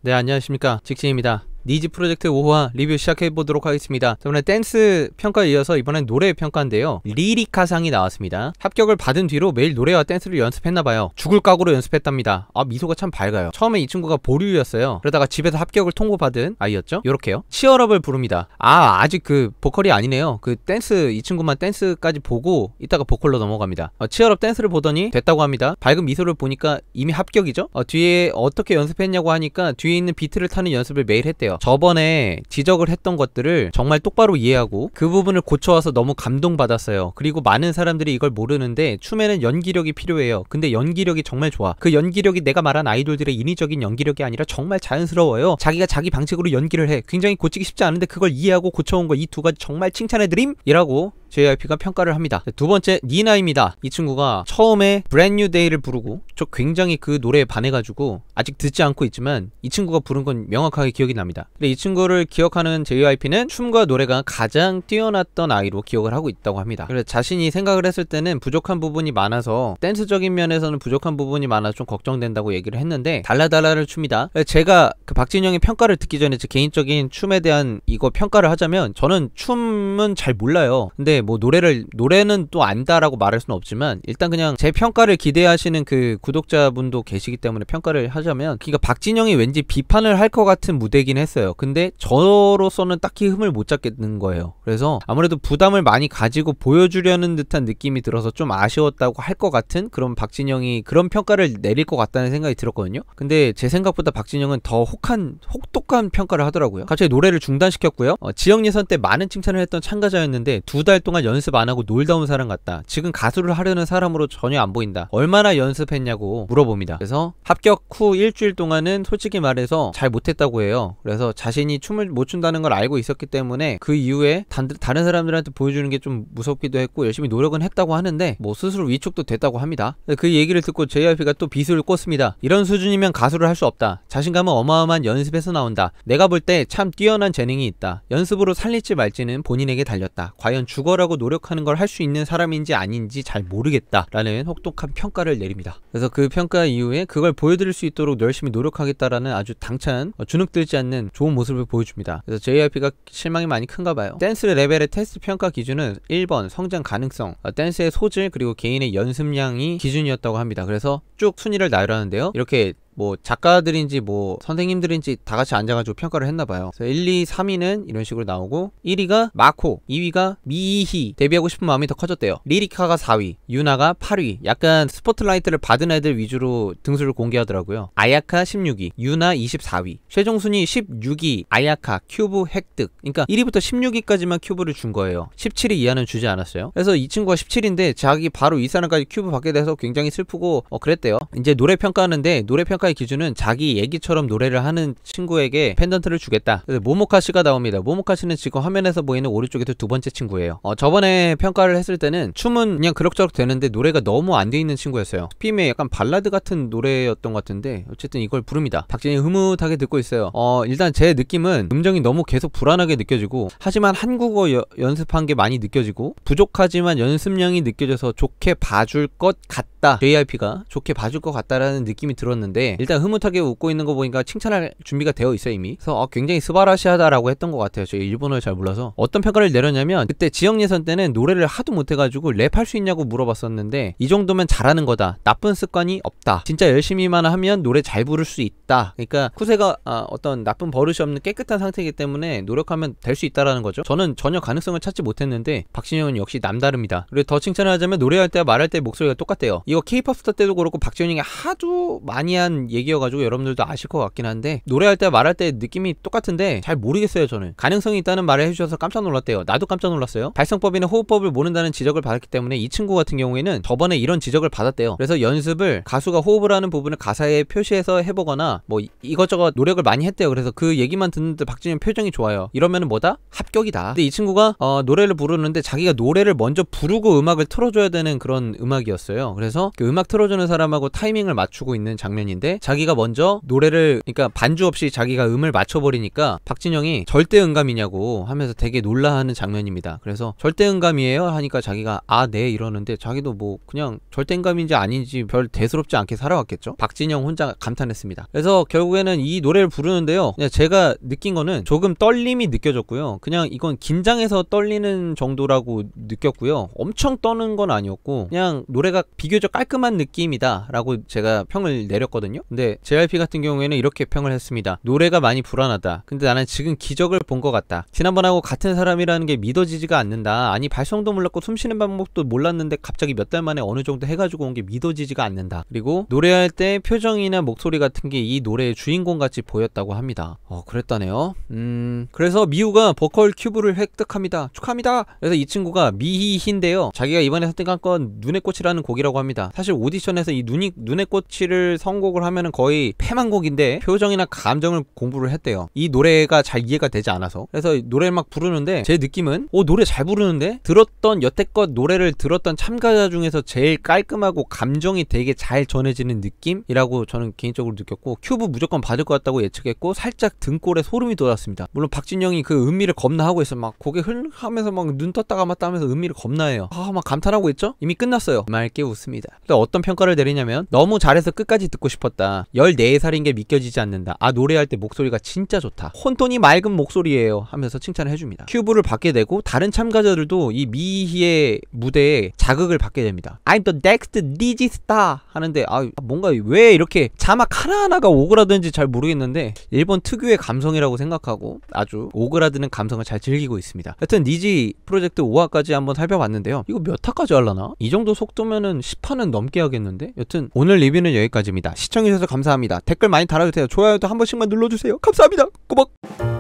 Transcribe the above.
네, 안녕하십니까, 직진입니다. 니즈 프로젝트 5화 리뷰 시작해보도록 하겠습니다. 저번에 댄스 평가에 이어서 이번엔 노래 평가인데요, 리리카상이 나왔습니다. 합격을 받은 뒤로 매일 노래와 댄스를 연습했나봐요. 죽을 각오로 연습했답니다. 미소가 참 밝아요. 처음에 이 친구가 보류였어요. 그러다가 집에서 합격을 통보받은 아이였죠. 요렇게요. 치얼업을 부릅니다. 아직 그 보컬이 아니네요. 그 댄스, 이 친구만 댄스까지 보고 이따가 보컬로 넘어갑니다. 치얼업 댄스를 보더니 됐다고 합니다. 밝은 미소를 보니까 이미 합격이죠. 뒤에 어떻게 연습했냐고 하니까 뒤에 있는 비트를 타는 연습을 매일 했대요. 저번에 지적을 했던 것들을 정말 똑바로 이해하고 그 부분을 고쳐와서 너무 감동받았어요. 그리고 많은 사람들이 이걸 모르는데 춤에는 연기력이 필요해요. 근데 연기력이 정말 좋아. 그 연기력이 내가 말한 아이돌들의 인위적인 연기력이 아니라 정말 자연스러워요. 자기가 자기 방식으로 연기를 해. 굉장히 고치기 쉽지 않은데 그걸 이해하고 고쳐온 거, 이 두 가지 정말 칭찬해드림! 이라고 JYP가 평가를 합니다. 두 번째, 니나입니다. 이 친구가 처음에 Brand New Day를 부르고 저 굉장히 그 노래에 반해가지고 아직 듣지 않고 있지만 이 친구가 부른 건 명확하게 기억이 납니다. 근데 이 친구를 기억하는 JYP는 춤과 노래가 가장 뛰어났던 아이로 기억을 하고 있다고 합니다. 그래서 자신이 생각을 했을 때는 부족한 부분이 많아서, 댄스적인 면에서는 부족한 부분이 많아서 좀 걱정된다고 얘기를 했는데 달라달라를 춥니다. 제가 그 박진영의 평가를 듣기 전에 제 개인적인 춤에 대한 이거 평가를 하자면, 저는 춤은 잘 몰라요. 근데 뭐 노래는 또 안다라고 말할 수는 없지만 일단 그냥 제 평가를 기대하시는 그 구독자분도 계시기 때문에 평가를 하자면, 그러니까 박진영이 왠지 비판을 할 것 같은 무대긴 했어요. 근데 저로서는 딱히 흠을 못 잡겠는 거예요. 그래서 아무래도 부담을 많이 가지고 보여주려는 듯한 느낌이 들어서 좀 아쉬웠다고 할 것 같은, 그런 박진영이 그런 평가를 내릴 것 같다는 생각이 들었거든요. 근데 제 생각보다 박진영은 더 혹독한 평가를 하더라고요. 갑자기 노래를 중단시켰고요. 지역 예선 때 많은 칭찬을 했던 참가자였는데 2달 동안 연습 안 하고 놀다 온 사람 같다. 지금 가수를 하려는 사람으로 전혀 안 보인다. 얼마나 연습했냐고 물어봅니다. 그래서 합격 후 일주일 동안은 솔직히 말해서 잘 못했다고 해요. 그래서 자신이 춤을 못 춘다는 걸 알고 있었기 때문에 그 이후에 다른 사람들한테 보여주는 게 좀 무섭기도 했고 열심히 노력은 했다고 하는데 뭐 스스로 위축도 됐다고 합니다. 그 얘기를 듣고 JYP가 또 비수를 꽂습니다. 이런 수준이면 가수를 할 수 없다. 자신감은 어마어마한 연습에서 나온다. 내가 볼 때 참 뛰어난 재능이 있다. 연습으로 살릴지 말지는 본인에게 달렸다. 과연 죽어라고 노력하는 걸 할 수 있는 사람인지 아닌지 잘 모르겠다 라는 혹독한 평가를 내립니다. 그래서 그 평가 이후에 그걸 보여드릴 수 있도록 열심히 노력하겠다라는 아주 당찬, 주눅들지 않는 좋은 모습을 보여줍니다. 그래서 JYP가 실망이 많이 큰가 봐요. 댄스 레벨의 테스트 평가 기준은 1번 성장 가능성, 댄스의 소질, 그리고 개인의 연습량이 기준이었다고 합니다. 그래서 쭉 순위를 나열하는데요, 이렇게 뭐 작가들인지 뭐 선생님들인지 다 같이 앉아가지고 평가를 했나봐요. 그래서 1, 2, 3위는 이런 식으로 나오고, 1위가 마코, 2위가 미희, 데뷔하고 싶은 마음이 더 커졌대요. 리리카가 4위, 유나가 8위. 약간 스포트라이트를 받은 애들 위주로 등수를 공개하더라고요. 아야카 16위, 유나 24위. 최종 순위 16위 아야카, 큐브 획득. 그러니까 1위부터 16위까지만 큐브를 준 거예요. 17위 이하는 주지 않았어요. 그래서 이 친구가 17위인데 자기 바로 이 사람까지 큐브 받게 돼서 굉장히 슬프고 그랬대요. 이제 노래 평가하는데, 노래 평가의 기준은 자기 얘기처럼 노래를 하는 친구에게 펜던트를 주겠다. 그래서 모모카씨가 나옵니다. 모모카씨는 지금 화면에서 보이는 오른쪽에서 두 번째 친구예요. 저번에 평가를 했을 때는 춤은 그냥 그럭저럭 되는데 노래가 너무 안 돼 있는 친구였어요. 스핌의 약간 발라드 같은 노래였던 것 같은데 어쨌든 이걸 부릅니다. 박진이 흐뭇하게 듣고 있어요. 일단 제 느낌은 음정이 너무 계속 불안하게 느껴지고, 하지만 한국어 연습한 게 많이 느껴지고, 부족하지만 연습량이 느껴져서 좋게 봐줄 것 같다. JYP가 좋게 봐줄 것 같다라는 느낌이 들었는데, 일단 흐뭇하게 웃고 있는 거 보니까 칭찬할 준비가 되어 있어요 이미. 그래서 굉장히 스바라시하다라고 했던 것 같아요. 저 일본어를 잘 몰라서. 어떤 평가를 내렸냐면, 그때 지역 예선 때는 노래를 하도 못해가지고 랩할 수 있냐고 물어봤었는데, 이 정도면 잘하는 거다. 나쁜 습관이 없다. 진짜 열심히만 하면 노래 잘 부를 수 있다. 그러니까 쿠세가 어떤 나쁜 버릇이 없는 깨끗한 상태이기 때문에 노력하면 될 수 있다라는 거죠. 저는 전혀 가능성을 찾지 못했는데 박진영은 역시 남다릅니다. 그리고 더 칭찬을 하자면, 노래할 때와 말할 때 목소리가 똑같대요. 이거 K-POP 스타 때도 그렇고 박진영이 하도 많이 한 얘기여가지고 여러분들도 아실 것 같긴 한데, 노래할 때 말할 때 느낌이 똑같은데 잘 모르겠어요. 저는 가능성이 있다는 말을 해주셔서 깜짝 놀랐대요. 나도 깜짝 놀랐어요. 발성법이나 호흡법을 모른다는 지적을 받았기 때문에 이 친구 같은 경우에는 저번에 이런 지적을 받았대요. 그래서 연습을, 가수가 호흡을 하는 부분을 가사에 표시해서 해보거나 뭐 이것저것 노력을 많이 했대요. 그래서 그 얘기만 듣는데 박진영 표정이 좋아요. 이러면은 뭐다? 합격이다. 근데 이 친구가 노래를 부르는데 자기가 노래를 먼저 부르고 음악을 틀어줘야 되는 그런 음악이었어요. 그래서 그 음악 틀어주는 사람하고 타이밍을 맞추고 있는 장면인데, 하는데 자기가 먼저 노래를, 그러니까 반주 없이 자기가 음을 맞춰버리니까 박진영이 절대음감이냐고 하면서 되게 놀라하는 장면입니다. 그래서 절대음감이에요 하니까 자기가 아 네 이러는데 자기도 뭐 그냥 절대음감인지 아닌지 별 대수롭지 않게 살아왔겠죠. 박진영 혼자 감탄했습니다. 그래서 결국에는 이 노래를 부르는데요, 그냥 제가 느낀 거는 조금 떨림이 느껴졌고요. 그냥 이건 긴장해서 떨리는 정도라고 느꼈고요. 엄청 떠는 건 아니었고 그냥 노래가 비교적 깔끔한 느낌이다 라고 제가 평을 내렸거든요. 근데 JYP 같은 경우에는 이렇게 평을 했습니다. 노래가 많이 불안하다. 근데 나는 지금 기적을 본 것 같다. 지난번하고 같은 사람이라는 게 믿어지지가 않는다. 아니 발성도 몰랐고 숨쉬는 방법도 몰랐는데 갑자기 몇 달 만에 어느 정도 해가지고 온 게 믿어지지가 않는다. 그리고 노래할 때 표정이나 목소리 같은 게 이 노래의 주인공같이 보였다고 합니다. 그랬다네요. 그래서 미우가 보컬 큐브를 획득합니다. 축하합니다. 그래서 이 친구가 미희인데요, 자기가 이번에 선택한 건 눈의 꽃이라는 곡이라고 합니다. 사실 오디션에서 이 눈의 꽃이를 선곡을 하면은 거의 패만곡인데 표정이나 감정을 공부를 했대요. 이 노래가 잘 이해가 되지 않아서. 그래서 노래를 막 부르는데 제 느낌은 노래 잘 부르는데, 들었던 여태껏 노래를 들었던 참가자 중에서 제일 깔끔하고 감정이 되게 잘 전해지는 느낌이라고 저는 개인적으로 느꼈고, 큐브 무조건 받을 것 같다고 예측했고 살짝 등골에 소름이 돋았습니다. 물론 박진영이 그 음미를 겁나 하고 있어. 막 고개 흘하면서 막 눈 떴다 감았다 하면서 음미를 겁나 해요. 막 감탄하고 있죠? 이미 끝났어요. 맑게 웃습니다. 근데 어떤 평가를 내리냐면 너무 잘해서 끝까지 듣고 싶었다. 14살인 게 믿겨지지 않는다. 노래할 때 목소리가 진짜 좋다. 혼돈이 맑은 목소리예요 하면서 칭찬을 해줍니다. 큐브를 받게 되고 다른 참가자들도 이 미희의 무대에 자극을 받게 됩니다. I'm the next Nizi star 하는데 뭔가 왜 이렇게 자막 하나하나가 오그라드는지 잘 모르겠는데 일본 특유의 감성이라고 생각하고 아주 오그라드는 감성을 잘 즐기고 있습니다. 하여튼 니지 프로젝트 5화까지 한번 살펴봤는데요. 이거 몇 화까지 하려나? 이 정도 속도면은 10화는 넘게 하겠는데? 여튼 오늘 리뷰는 여기까지입니다. 시청해주셔서 감사합니다. 댓글 많이 달아주세요. 좋아요도 한 번씩만 눌러주세요. 감사합니다. 꼬박.